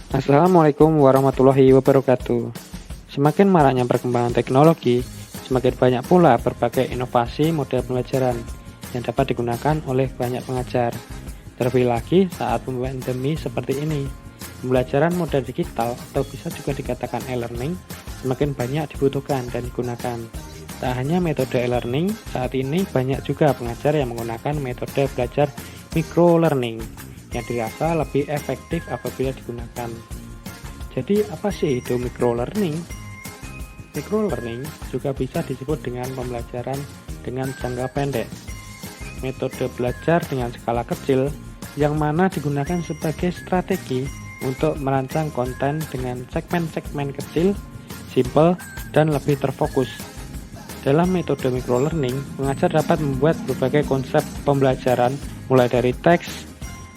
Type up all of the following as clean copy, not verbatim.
Assalamualaikum warahmatullahi wabarakatuh. Semakin maraknya perkembangan teknologi, semakin banyak pula berbagai inovasi model pembelajaran yang dapat digunakan oleh banyak pengajar. Terlebih lagi saat pandemi seperti ini, pembelajaran model digital atau bisa juga dikatakan e-learning semakin banyak dibutuhkan dan digunakan. Tak hanya metode e-learning, saat ini banyak juga pengajar yang menggunakan metode belajar micro-learning yang dirasa lebih efektif apabila digunakan. Jadi apa sih itu micro-learning? Micro-learning juga bisa disebut dengan pembelajaran dengan jangka pendek. Metode belajar dengan skala kecil yang mana digunakan sebagai strategi untuk merancang konten dengan segmen-segmen kecil, simple, dan lebih terfokus. Dalam metode micro-learning, pengajar dapat membuat berbagai konsep pembelajaran mulai dari teks,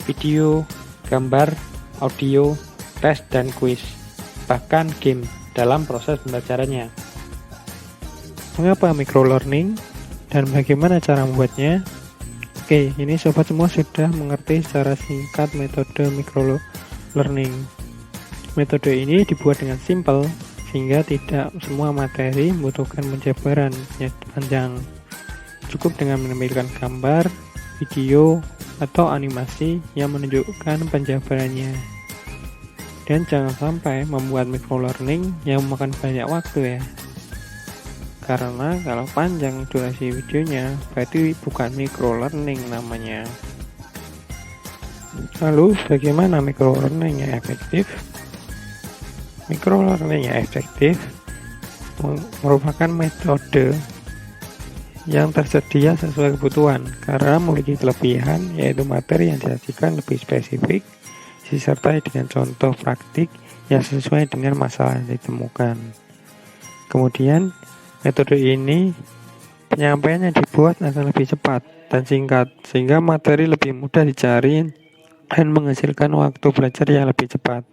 video, gambar, audio, tes, dan kuis, bahkan game dalam proses pembelajarannya. Mengapa micro-learning dan bagaimana cara membuatnya? Oke, ini sobat semua sudah mengerti secara singkat metode micro-learning. Metode ini dibuat dengan simple, sehingga tidak semua materi membutuhkan penjabaran yang panjang. Cukup dengan menampilkan gambar, video, atau animasi yang menunjukkan penjabarannya. Dan jangan sampai membuat micro-learning yang memakan banyak waktu ya. Karena kalau panjang durasi videonya, berarti bukan micro-learning namanya. Lalu bagaimana micro-learning yang efektif? Micro-learning yang efektif merupakan metode yang tersedia sesuai kebutuhan karena memiliki kelebihan, yaitu materi yang disajikan lebih spesifik disertai dengan contoh praktik yang sesuai dengan masalah yang ditemukan. Kemudian metode ini penyampaiannya dibuat akan lebih cepat dan singkat sehingga materi lebih mudah dicari dan menghasilkan waktu belajar yang lebih cepat.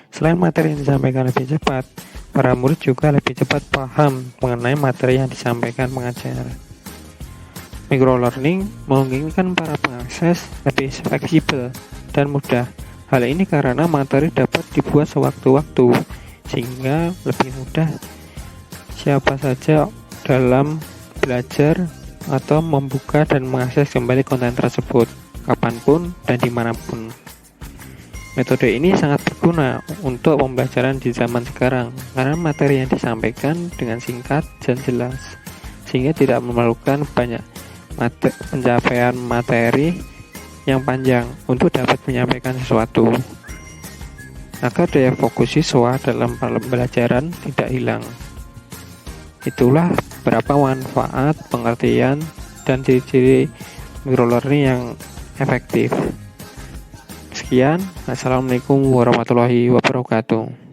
Selain materi yang disampaikan lebih cepat, para murid juga lebih cepat paham mengenai materi yang disampaikan pengajar. Micro-learning memungkinkan para pengakses lebih fleksibel dan mudah. Hal ini karena materi dapat dibuat sewaktu-waktu, sehingga lebih mudah siapa saja dalam belajar atau membuka dan mengakses kembali konten tersebut, kapanpun dan dimanapun. Metode ini sangat berguna untuk pembelajaran di zaman sekarang, karena materi yang disampaikan dengan singkat dan jelas, sehingga tidak memerlukan banyak pencapaian materi yang panjang untuk dapat menyampaikan sesuatu, agar daya fokus siswa dalam pembelajaran tidak hilang. Itulah beberapa manfaat, pengertian, dan ciri-ciri micro-learning yang efektif. Sekian, Assalamualaikum warahmatullahi wabarakatuh.